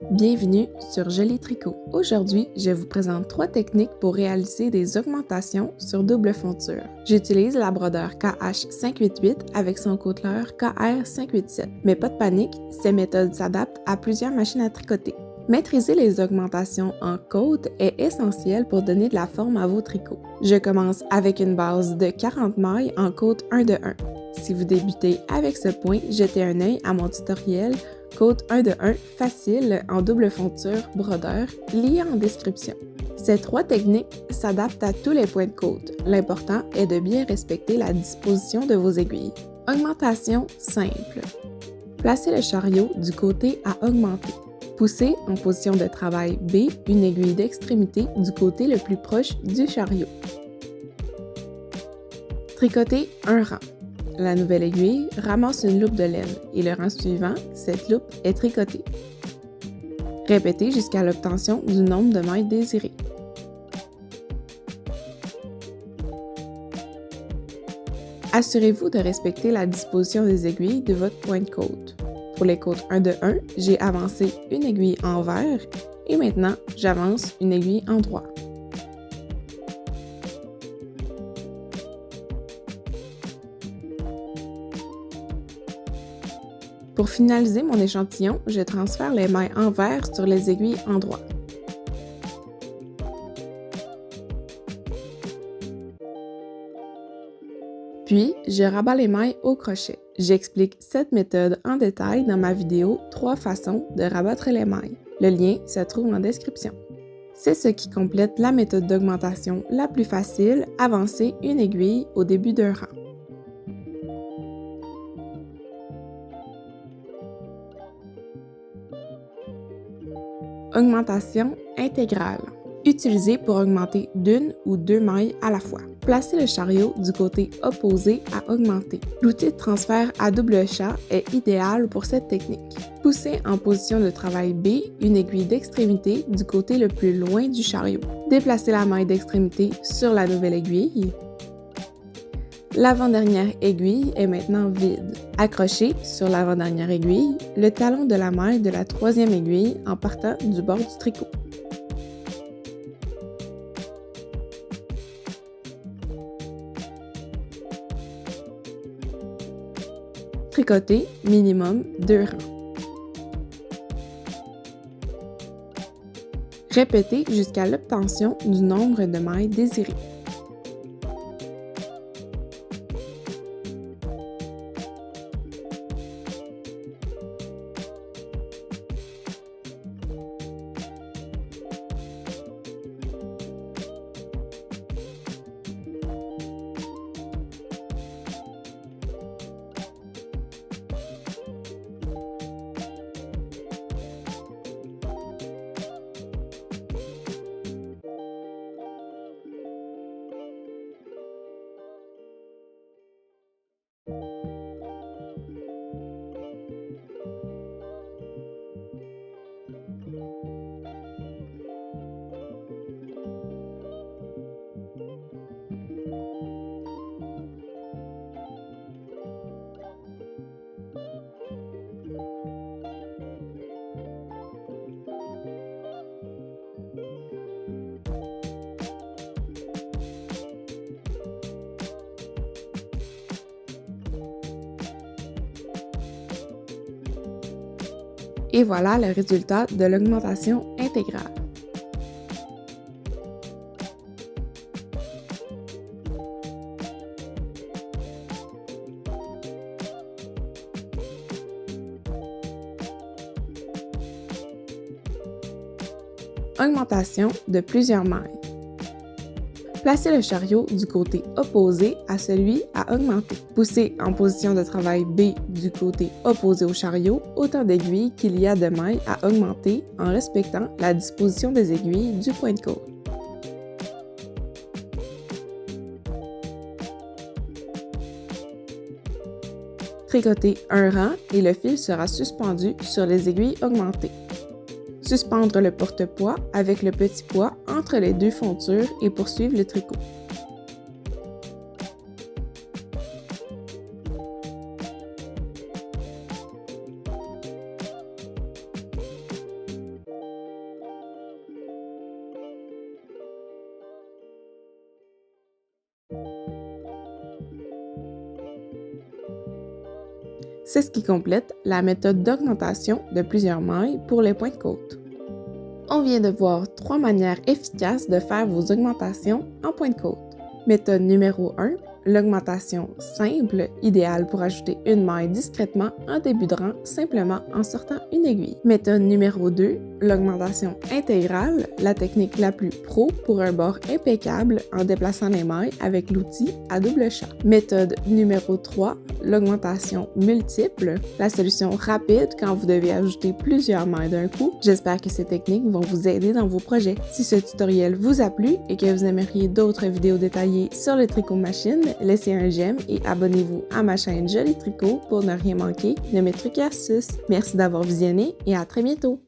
Bienvenue sur Joli Tricot. Aujourd'hui, je vous présente 3 techniques pour réaliser des augmentations sur double fonture. J'utilise la brodeur KH588 avec son côteleur KR587. Mais pas de panique, ces méthodes s'adaptent à plusieurs machines à tricoter. Maîtriser les augmentations en côte est essentiel pour donner de la forme à vos tricots. Je commence avec une base de 40 mailles en côte 1 de 1. Si vous débutez avec ce point, jetez un œil à mon tutoriel côte 1 de 1 facile en double fonture brodeur lié en description. Ces 3 techniques s'adaptent à tous les points de côte. L'important est de bien respecter la disposition de vos aiguilles. Augmentation simple. Placez le chariot du côté à augmenter. Poussez en position de travail B une aiguille d'extrémité du côté le plus proche du chariot. Tricotez un rang. La nouvelle aiguille ramasse une loupe de laine et le rang suivant, cette loupe est tricotée. Répétez jusqu'à l'obtention du nombre de mailles désiré. Assurez-vous de respecter la disposition des aiguilles de votre point de côte. Pour les côtes 1 de 1, j'ai avancé une aiguille envers et maintenant j'avance une aiguille en droit. Pour finaliser mon échantillon, je transfère les mailles envers sur les aiguilles en droit. Puis, je rabats les mailles au crochet. J'explique cette méthode en détail dans ma vidéo 3 façons de rabattre les mailles. Le lien se trouve en description. C'est ce qui complète la méthode d'augmentation la plus facile, avancer une aiguille au début d'un rang. Augmentation intégrale. Utilisée pour augmenter d'une ou 2 mailles à la fois. Placez le chariot du côté opposé à augmenter. L'outil de transfert à double chat est idéal pour cette technique. Poussez en position de travail B une aiguille d'extrémité du côté le plus loin du chariot. Déplacez la maille d'extrémité sur la nouvelle aiguille. L'avant-dernière aiguille est maintenant vide. Accrochez sur l'avant-dernière aiguille le talon de la maille de la 3e aiguille en partant du bord du tricot. Tricotez minimum 2 rangs. Répétez jusqu'à l'obtention du nombre de mailles désiré. Et voilà le résultat de l'augmentation intégrale. Augmentation de plusieurs mailles. Placez le chariot du côté opposé à celui à augmenter. Poussez en position de travail B du côté opposé au chariot autant d'aiguilles qu'il y a de mailles à augmenter en respectant la disposition des aiguilles du point de côte. Tricotez un rang et le fil sera suspendu sur les aiguilles augmentées. Suspendre le porte-poids avec le petit poids entre les 2 fontures et poursuivre le tricot. C'est ce qui complète la méthode d'augmentation de plusieurs mailles pour les points de côte. On vient de voir 3 manières efficaces de faire vos augmentations en points de côte. Méthode numéro 1, l'augmentation simple, idéale pour ajouter une maille discrètement en début de rang simplement en sortant une aiguille. Méthode numéro 2, l'augmentation intégrale, la technique la plus pro pour un bord impeccable en déplaçant les mailles avec l'outil à double chat. Méthode numéro 3, l'augmentation multiple, la solution rapide quand vous devez ajouter plusieurs mailles d'un coup. J'espère que ces techniques vont vous aider dans vos projets. Si ce tutoriel vous a plu et que vous aimeriez d'autres vidéos détaillées sur le tricot machine, laissez un j'aime et abonnez-vous à ma chaîne Joli Tricot pour ne rien manquer de mes trucs et astuces. Merci d'avoir visionné et à très bientôt!